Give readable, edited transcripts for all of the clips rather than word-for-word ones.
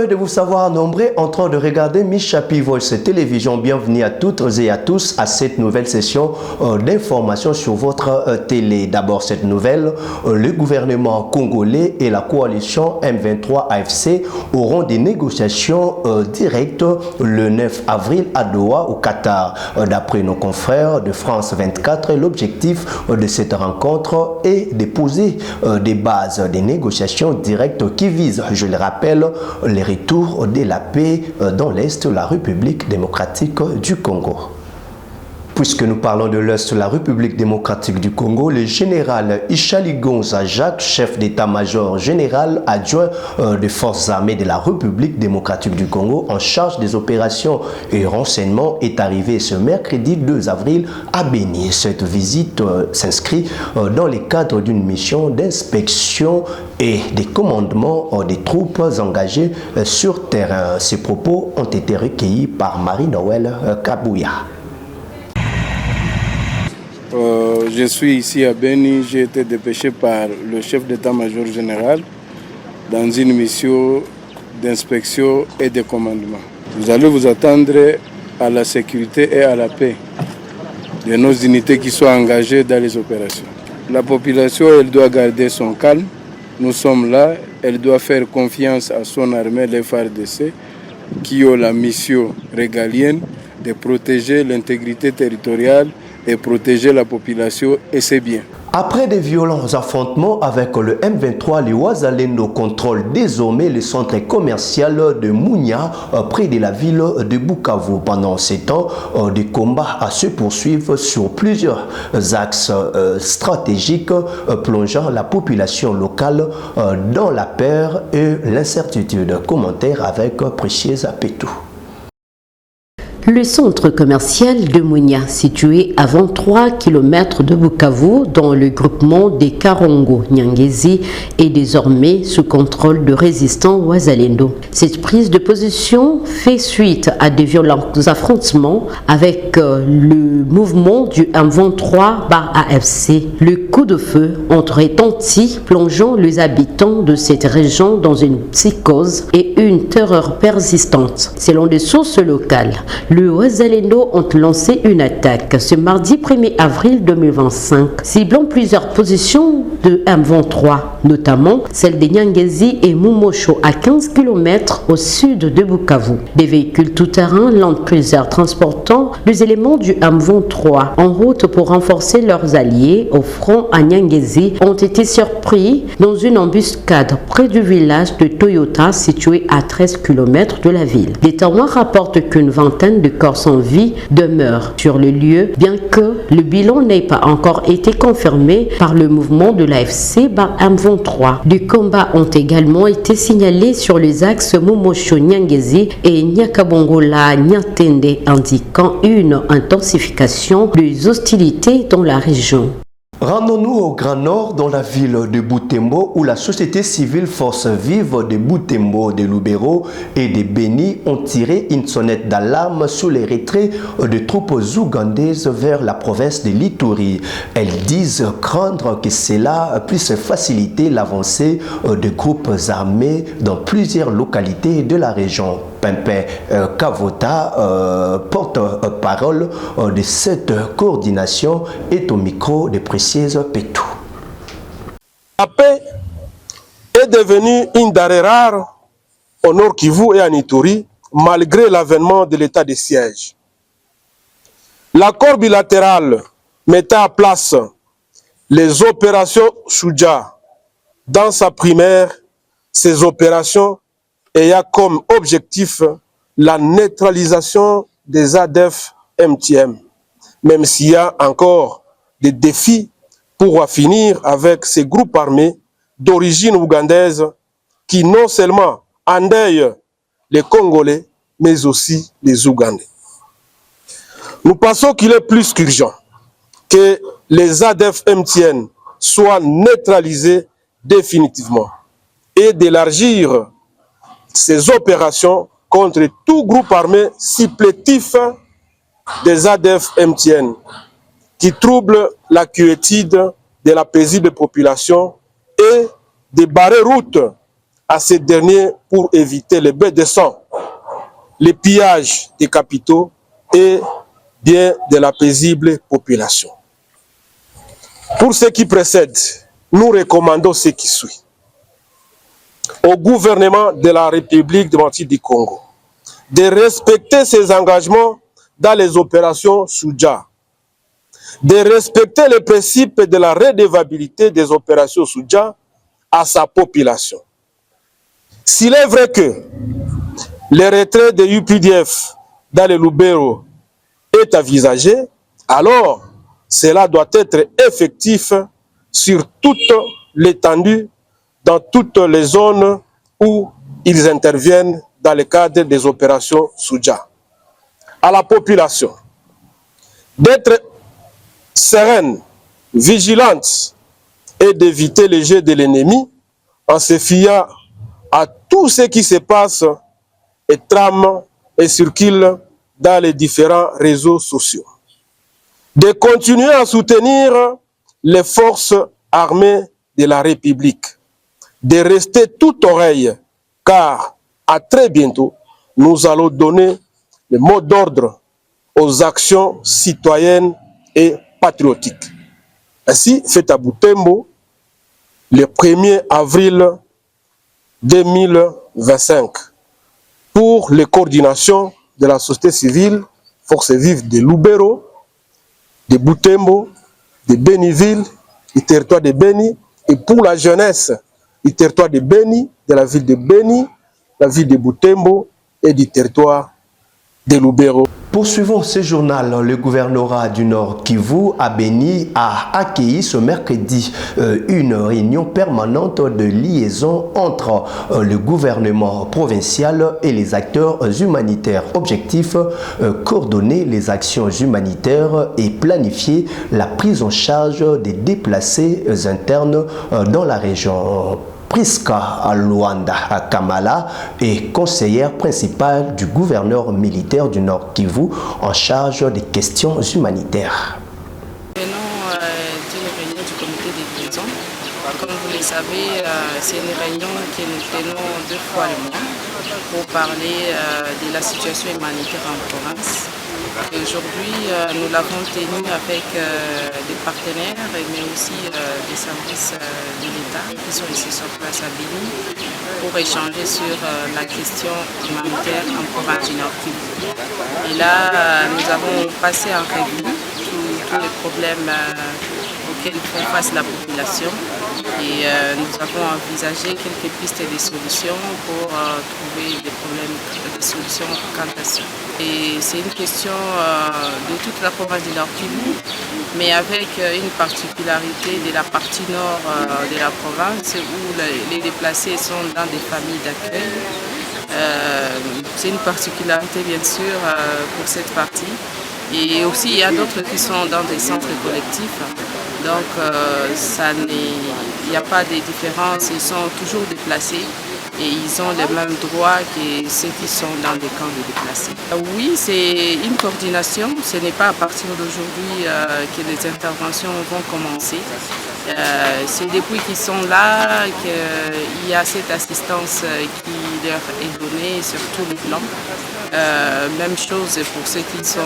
Heureux de vous savoir nombreux en train de regarder Michapi Voice Télévision. Bienvenue à toutes et à tous à cette nouvelle session d'information sur votre télé. D'abord cette nouvelle, le gouvernement congolais et la coalition M23 AFC auront des négociations directes le 9 avril à Doha au Qatar. D'après nos confrères de France 24, l'objectif de cette rencontre est de poser des bases des négociations directes qui visent, je le rappelle, les retours de la paix dans l'Est de la République démocratique du Congo. Puisque nous parlons de l'Est de la République démocratique du Congo, le général Ishali Gonza Jacques, chef d'état-major général adjoint des forces armées de la République démocratique du Congo en charge des opérations et renseignements, est arrivé ce mercredi 2 avril à Béni. Cette visite s'inscrit dans le cadre d'une mission d'inspection et des commandements des troupes engagées sur terrain. Ces propos ont été recueillis par Marie-Noël Kabouya. Je suis ici à Béni, j'ai été dépêché par le chef d'état-major général dans une mission d'inspection et de commandement. Vous allez vous attendre à la sécurité et à la paix de nos unités qui sont engagées dans les opérations. La population, elle doit garder son calme. Nous sommes là, elle doit faire confiance à son armée, les FARDC, qui ont la mission régalienne de protéger l'intégrité territoriale et protéger la population et ses biens. Après des violents affrontements avec le M23, les Wazalendo contrôlent désormais le centre commercial de Mounia, près de la ville de Bukavu. Pendant ces temps, des combats se poursuivent sur plusieurs axes stratégiques, plongeant la population locale dans la peur et l'incertitude. Commentaire avec Précieuse Pétou. Le centre commercial de Mounia, situé à 23 km de Bukavu, dans le groupement des Karongo Nyangezi, est désormais sous contrôle de résistants Wazalendo. Cette prise de position fait suite à des violents affrontements avec le mouvement du M23-AFC. Le coup de feu entre retenti, plongeant les habitants de cette région dans une psychose et une terreur persistante. Selon des sources locales, le Wazalendo ont lancé une attaque ce mardi 1er avril 2025, ciblant plusieurs positions de M23, notamment celle de Nyangezi et Mumosho à 15 km au sud de Bukavu. Des véhicules tout-terrain Land Cruiser transportant les éléments du M23 en route pour renforcer leurs alliés au front à Nyangezi ont été surpris dans une embuscade près du village de Toyota situé à 13 km de la ville. Les témoins rapportent qu'une vingtaine de corps sans vie demeurent sur le lieu, bien que le bilan n'ait pas encore été confirmé par le mouvement de l'AFC M23. Des combats ont également été signalés sur les axes Mumosho-Nyangezi et Nyakabongola-Nyatende, indiquant une intensification des hostilités dans la région. Rendons-nous au Grand Nord, dans la ville de Butembo, où la société civile Force Vive de Butembo, de Lubero et de Béni ont tiré une sonnette d'alarme sur les retraits de troupes ougandaises vers la province de l'Ituri. Elles disent craindre que cela puisse faciliter l'avancée de groupes armés dans plusieurs localités de la région. Pimpin Kavota, porte-parole de cette coordination, est au micro de Précieuse Pétou. La paix est devenue une denrée rare au Nord Kivu et en Ituri, malgré l'avènement de l'état de siège. L'accord bilatéral mettait en place les opérations Shuja. Dans sa primaire, ces opérations ayant comme objectif la neutralisation des ADF MTM, même s'il y a encore des défis pour finir avec ces groupes armés d'origine ougandaise qui non seulement endeuillent les Congolais, mais aussi les Ougandais. Nous pensons qu'il est plus qu'urgent que les ADF MTN soient neutralisés définitivement et d'élargir ces opérations contre tout groupe armé supplétif des ADF MTN qui troublent la quiétude de la paisible population et de barrer route à ces derniers pour éviter les bains de sang, les pillages des capitaux et bien de la paisible population. Pour ce qui précède, nous recommandons ce qui suit. Au gouvernement de la République démocratique du Congo de respecter ses engagements dans les opérations Soudja, de respecter le principe de la redevabilité des opérations Soudja à sa population. S'il est vrai que le retrait de UPDF dans le Lubero est envisagé, alors cela doit être effectif sur toute l'étendue, dans toutes les zones où ils interviennent dans le cadre des opérations Soudja. À la population d'être sereine, vigilante et d'éviter les jeux de l'ennemi en se fiant à tout ce qui se passe et trame et circule dans les différents réseaux sociaux. De continuer à soutenir les forces armées de la République, de rester toute oreille, car à très bientôt, nous allons donner le mot d'ordre aux actions citoyennes et patriotiques. Ainsi, fait à Butembo, le 1er avril 2025, pour les coordinations de la société civile, forces vives de Lubero, de Butembo, de Beniville, du territoire de Beni, et pour la jeunesse du territoire de Beni, de la ville de Beni, la ville de Butembo et du territoire de Lubero. Poursuivons ce journal. Le gouvernorat du Nord Kivu à Beni a accueilli ce mercredi une réunion permanente de liaison entre le gouvernement provincial et les acteurs humanitaires. Objectif, coordonner les actions humanitaires et planifier la prise en charge des déplacés internes dans la région. Priska Luanda Kamala est conseillère principale du gouverneur militaire du Nord Kivu en charge des questions humanitaires. Nous venons d'une réunion du comité des liaisons. Comme vous le savez, c'est une réunion que nous tenons 2 fois le mois pour parler de la situation humanitaire en province. Aujourd'hui, nous l'avons tenu avec des partenaires, mais aussi des services de l'État qui sont ici sur place à Beni pour échanger sur la question humanitaire en province du Nord Kivu. Et là, nous avons passé en revue tous les problèmes auxquels font face la population et nous avons envisagé quelques pistes de solutions pour trouver des solutions quant à ça. Et c'est une question de toute la province du Nord Kivu, mais avec une particularité de la partie nord de la province où les déplacés sont dans des familles d'accueil. C'est une particularité bien sûr pour cette partie. Et aussi il y a d'autres qui sont dans des centres collectifs. Donc il n'y a pas de différence, ils sont toujours déplacés et ils ont les mêmes droits que ceux qui sont dans des camps de déplacés. Oui, c'est une coordination, ce n'est pas à partir d'aujourd'hui que les interventions vont commencer. C'est depuis qu'ils sont là qu'il y a cette assistance qui leur est donnée sur tous les plans. Même chose pour ceux qui sont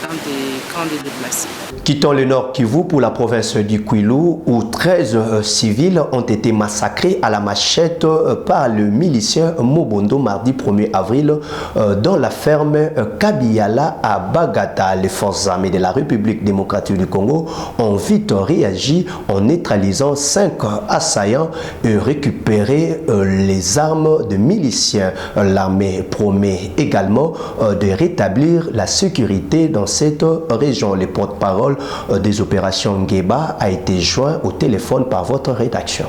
dans des camps de déplacés. Quittons le Nord Kivu pour la province du Kwilu où 13 civils ont été massacrés à la machette par le milicien Mobondo mardi 1er avril dans la ferme Kabiyala à Bagata. Les forces armées de la République démocratique du Congo ont vite réagi en neutralisant 5 assaillants et récupéré les armes de miliciens. L'armée promet également de rétablir la sécurité dans cette région. Le porte-parole des opérations Ngeba a été joint au téléphone par votre rédaction.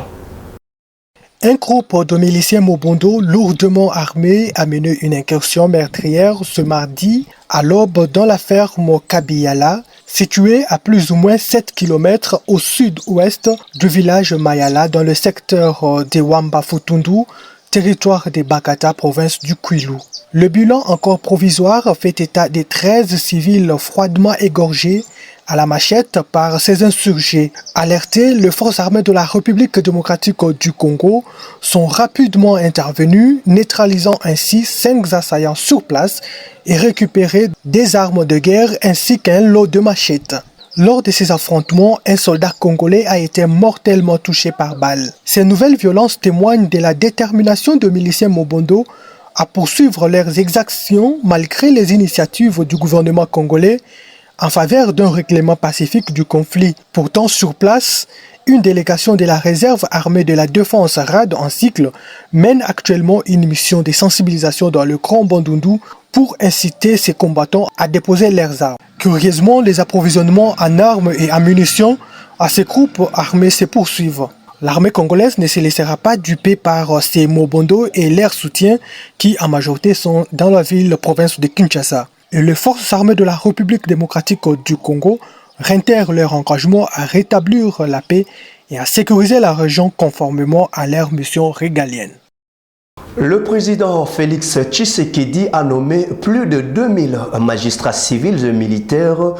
Un groupe de miliciens Mobondo lourdement armés a mené une incursion meurtrière ce mardi à l'aube dans la ferme Kabiyala, située à plus ou moins 7 km au sud-ouest du village Mayala dans le secteur de Wamba-Futundu, territoire de Bagata, province du Kwilu. Le bilan encore provisoire fait état des 13 civils froidement égorgés à la machette par ces insurgés. Alertés, les forces armées de la République démocratique du Congo sont rapidement intervenues, neutralisant ainsi 5 assaillants sur place et récupéré des armes de guerre ainsi qu'un lot de machettes. Lors de ces affrontements, un soldat congolais a été mortellement touché par balle. Ces nouvelles violences témoignent de la détermination de miliciens Mobondo à poursuivre leurs exactions malgré les initiatives du gouvernement congolais en faveur d'un règlement pacifique du conflit. Pourtant, sur place, une délégation de la réserve armée de la défense RAD en cycle mène actuellement une mission de sensibilisation dans le Grand Bandundu pour inciter ces combattants à déposer leurs armes. Curieusement, les approvisionnements en armes et en munitions à ces groupes armés se poursuivent. L'armée congolaise ne se laissera pas duper par ces Mobondo et leurs soutiens qui en majorité sont dans la ville-province de Kinshasa. Et les forces armées de la République démocratique du Congo réitèrent leur engagement à rétablir la paix et à sécuriser la région conformément à leur mission régalienne. Le président Félix Tshisekedi a nommé plus de 2000 magistrats civils et militaires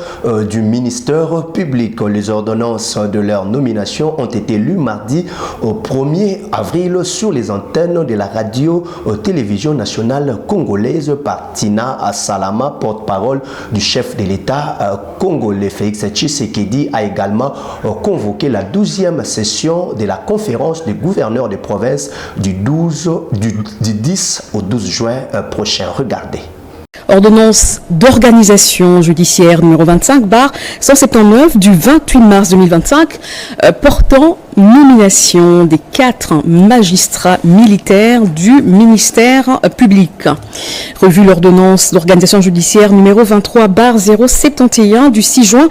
du ministère public. Les ordonnances de leur nomination ont été lues mardi au 1er avril sur les antennes de la radio-télévision nationale congolaise par Tina Salama, porte-parole du chef de l'État congolais. Félix Tshisekedi a également convoqué la 12e session de la conférence des gouverneurs de province du 10 au 12 juin prochain. Regardez. Ordonnance d'organisation judiciaire numéro 25/179 du 28 mars 2025 portant nomination des 4 magistrats militaires du ministère public. Revue l'ordonnance d'organisation judiciaire numéro 23/071 du 6 juin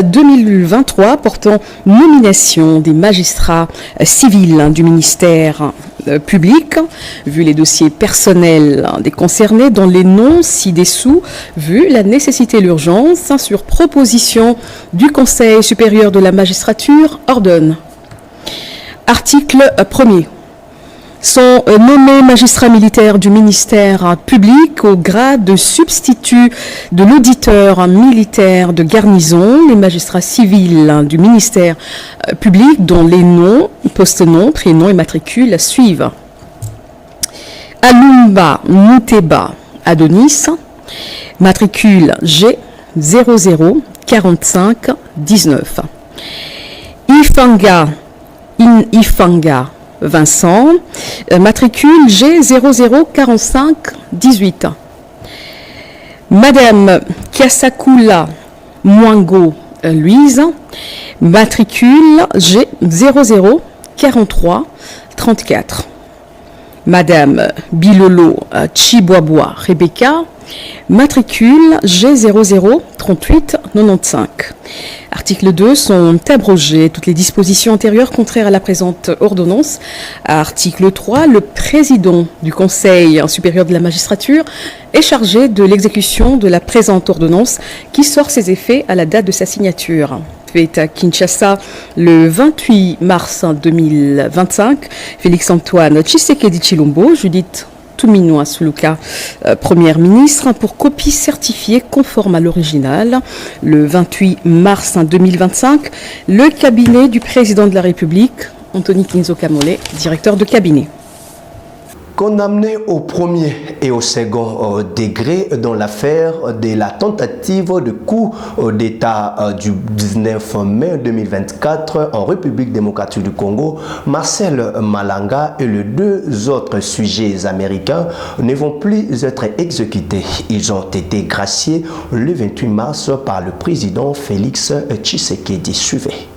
2023 portant nomination des magistrats civils du ministère public, vu les dossiers personnels des concernés dont les noms ci-dessous, vu la nécessité et l'urgence, sur proposition du Conseil supérieur de la magistrature, ordonne. Article 1er. Sont nommés magistrats militaires du ministère public au grade de substitut de l'auditeur militaire de garnison, les magistrats civils du ministère public dont les noms, post-noms, prénoms et matricules suivent. Alumba Mouteba Adonis, matricule G 004519. Ifanga Vincent, matricule G 004518. Madame Kiasakula Mwango Louise, matricule G 004334. Madame Bilolo Chiboaboa Rebecca, matricule G 003895. Article 2, sont abrogées toutes les dispositions antérieures contraires à la présente ordonnance. Article 3, le président du Conseil supérieur de la magistrature est chargé de l'exécution de la présente ordonnance qui sort ses effets à la date de sa signature. Fait à Kinshasa le 28 mars 2025, Félix-Antoine Tshisekedi Tshilombo, Judith Tuminoa Suluka, première ministre, pour copie certifiée conforme à l'original. Le 28 mars 2025, le cabinet du président de la République, Anthony Kinzo Kamole, directeur de cabinet. Condamné au premier et au second degré dans l'affaire de la tentative de coup d'État du 19 mai 2024 en République démocratique du Congo, Marcel Malanga et les 2 autres sujets américains ne vont plus être exécutés. Ils ont été graciés le 28 mars par le président Félix Tshisekedi. Suivez.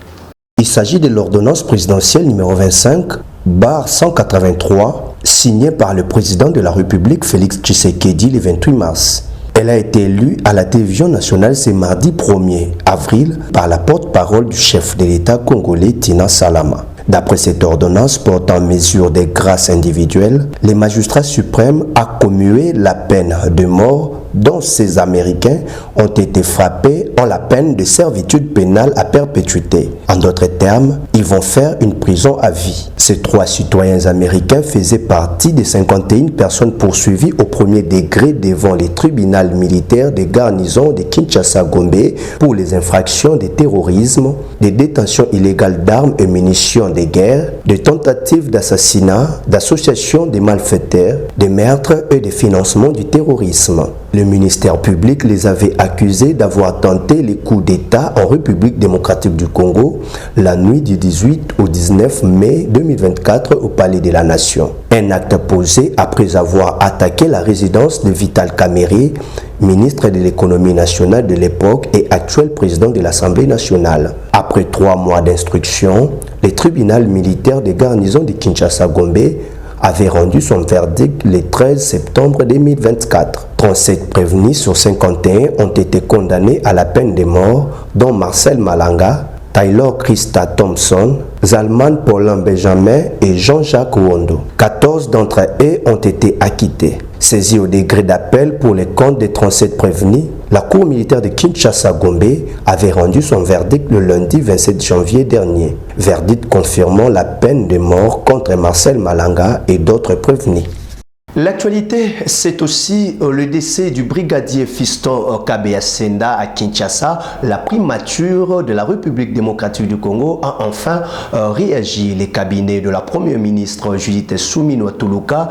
Il s'agit de l'ordonnance présidentielle numéro 25/183 signée par le président de la République Félix Tshisekedi le 28 mars. Elle a été lue à la télévision nationale ce mardi 1er avril par la porte-parole du chef de l'État congolais Tina Salama. D'après cette ordonnance portant mesure des grâces individuelles, les magistrats suprêmes a commué la peine de mort dont 16 Américains, ont été frappés en la peine de servitude pénale à perpétuité. En d'autres termes, ils vont faire une prison à vie. Ces 3 citoyens américains faisaient partie des 51 personnes poursuivies au premier degré devant les tribunaux militaires des garnisons de Kinshasa-Gombe pour les infractions de terrorisme, de détention illégale d'armes et munitions de guerre, de tentatives d'assassinat, d'association des malfaiteurs, de meurtres et de financement du terrorisme. Le ministère public les avait accusés d'avoir tenté les coups d'État en République démocratique du Congo la nuit du 18 au 19 mai 2024 au Palais de la Nation. Un acte posé après avoir attaqué la résidence de Vital Kamerhe, ministre de l'économie nationale de l'époque et actuel président de l'Assemblée nationale. Après 3 mois d'instruction, le tribunal militaire des garnisons de Kinshasa-Gombe avait rendu son verdict le 13 septembre 2024. 37 prévenus sur 51 ont été condamnés à la peine de mort, dont Marcel Malanga, Taylor Krista Thompson, Zalman Paulin Benjamin et Jean-Jacques Wondo. 14 d'entre eux ont été acquittés. Saisie au degré d'appel pour les comptes des 37 prévenus, la Cour militaire de Kinshasa-Gombe avait rendu son verdict le lundi 27 janvier dernier. Verdict confirmant la peine de mort contre Marcel Malanga et d'autres prévenus. L'actualité, c'est aussi le décès du brigadier Fiston Kabea Senda à Kinshasa. La primature de la République démocratique du Congo a enfin réagi. Les cabinets de la première ministre Judith Suminwa Tuluka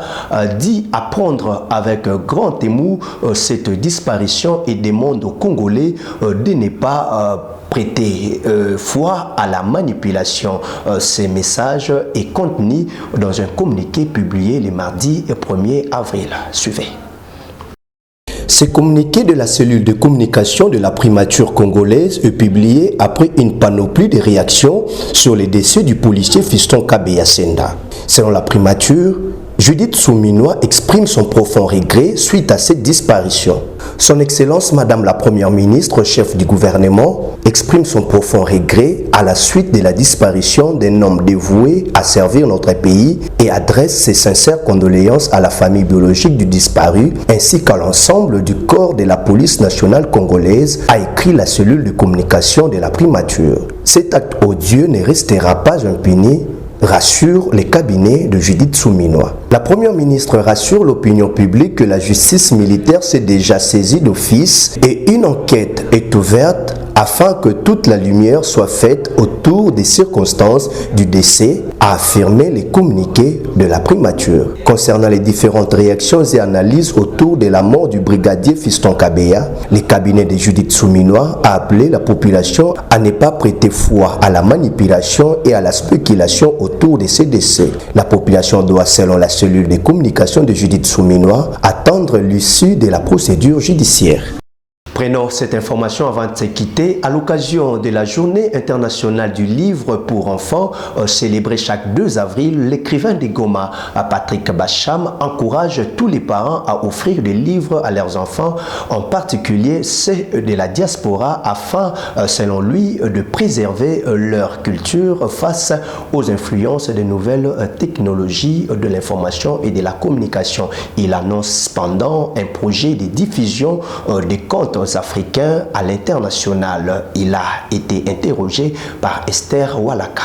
dit apprendre avec grand émoi cette disparition et demande aux Congolais de ne pas prêter foi à la manipulation. Ces messages est contenu dans un communiqué publié le mardi 1er avril. Suivez. Ce communiqué de la cellule de communication de la primature congolaise est publié après une panoplie de réactions sur les décès du policier Fiston Kabea Senda. Selon la primature, Judith Suminwa exprime son profond regret suite à cette disparition. Son Excellence Madame la Première ministre, chef du gouvernement, exprime son profond regret à la suite de la disparition d'un homme dévoué à servir notre pays et adresse ses sincères condoléances à la famille biologique du disparu ainsi qu'à l'ensemble du corps de la police nationale congolaise, a écrit la cellule de communication de la primature. Cet acte odieux ne restera pas impuni, rassure les cabinets de Judith Suminwa. La première ministre rassure l'opinion publique que la justice militaire s'est déjà saisie d'office et une enquête est ouverte afin que toute la lumière soit faite autour des circonstances du décès, a affirmé les communiqués de la primature. Concernant les différentes réactions et analyses autour de la mort du brigadier Fiston Kabea, les cabinets de Judith Suminwa a appelé la population à ne pas prêter foi à la manipulation et à la spéculation autour de ces décès. La population doit, selon la cellule de communication de Judith Suminwa, attendre l'issue de la procédure judiciaire. Prenons cette information avant de se quitter. À l'occasion de la Journée internationale du livre pour enfants, célébrée chaque 2 avril, l'écrivain de Goma, Patrick Bacham, encourage tous les parents à offrir des livres à leurs enfants, en particulier ceux de la diaspora, afin, selon lui, de préserver leur culture face aux influences des nouvelles technologies de l'information et de la communication. Il annonce cependant un projet de diffusion des contes africains à l'international. Il a été interrogé par Esther Walaka.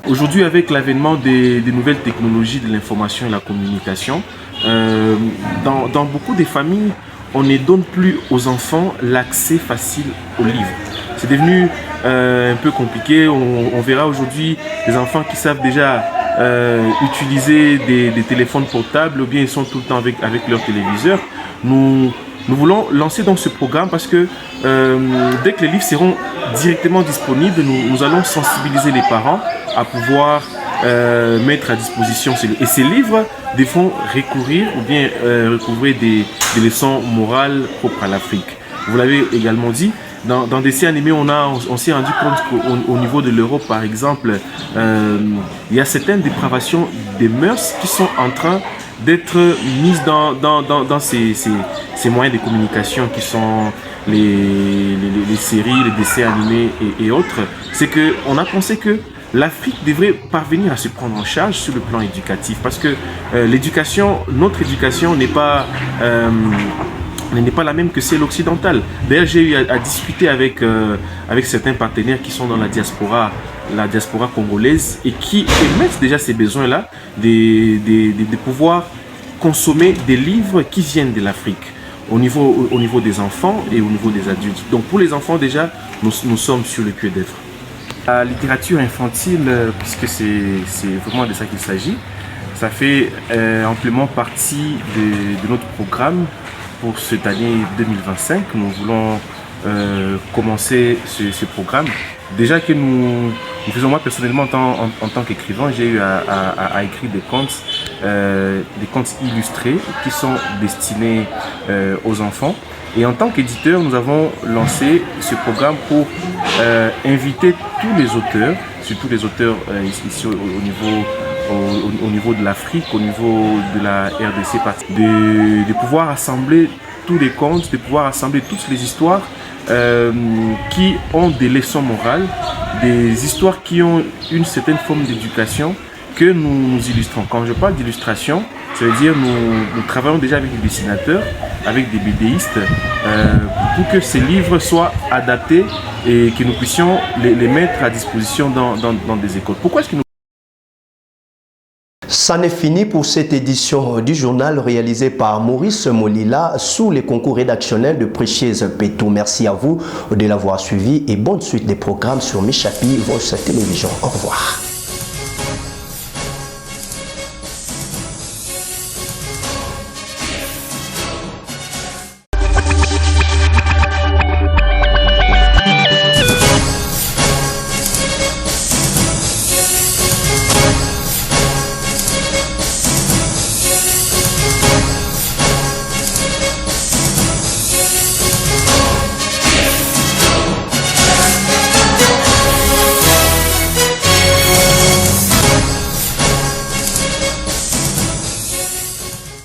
Aujourd'hui, avec l'avènement des nouvelles technologies de l'information et la communication, dans beaucoup de familles, on ne donne plus aux enfants l'accès facile aux livres. C'est devenu un peu compliqué. On verra aujourd'hui des enfants qui savent déjà utiliser des téléphones portables ou bien ils sont tout le temps avec leur téléviseur. Nous voulons lancer donc ce programme parce que dès que les livres seront directement disponibles, nous allons sensibiliser les parents à pouvoir mettre à disposition et ces livres devront recourir ou bien recouvrir des leçons morales propres à l'Afrique. Vous l'avez également dit, dans des dessins animés, on s'est rendu compte qu'au niveau de l'Europe, par exemple, il y a certaines dépravations des mœurs qui sont en train d'être mises dans ces moyens de communication qui sont les séries, les dessins animés et autres. C'est qu'on a pensé que l'Afrique devrait parvenir à se prendre en charge sur le plan éducatif parce que notre éducation n'est pas n'est pas la même que celle occidentale. D'ailleurs, j'ai eu à discuter avec certains partenaires qui sont dans la diaspora congolaise et qui émettent déjà ces besoins-là de pouvoir consommer des livres qui viennent de l'Afrique au niveau des enfants et au niveau des adultes. Donc pour les enfants déjà, nous sommes sur le pied d'être. La littérature infantile, puisque c'est vraiment de ça qu'il s'agit, ça fait amplement partie de notre programme pour cette année 2025. Nous voulons commencer ce programme. Déjà que nous faisons, moi personnellement en tant qu'écrivain, j'ai eu à écrire des contes illustrés qui sont destinés aux enfants. Et en tant qu'éditeur, nous avons lancé ce programme pour inviter tous les auteurs, surtout les auteurs ici au niveau de l'Afrique, au niveau de la RDC, de pouvoir assembler tous les contes, de pouvoir assembler toutes les histoires qui ont des leçons morales, des histoires qui ont une certaine forme d'éducation que nous illustrons. Quand je parle d'illustration, ça veut dire nous travaillons déjà avec des dessinateurs, avec des BDistes, pour que ces livres soient adaptés et que nous puissions les mettre à disposition dans des écoles. Pourquoi est-ce que nous... Ça n'est fini pour cette édition du journal réalisée par Maurice Molila sous les concours rédactionnels de Précieuse Pétou. Merci à vous de l'avoir suivi et bonne suite des programmes sur Michapi, votre télévision. Au revoir.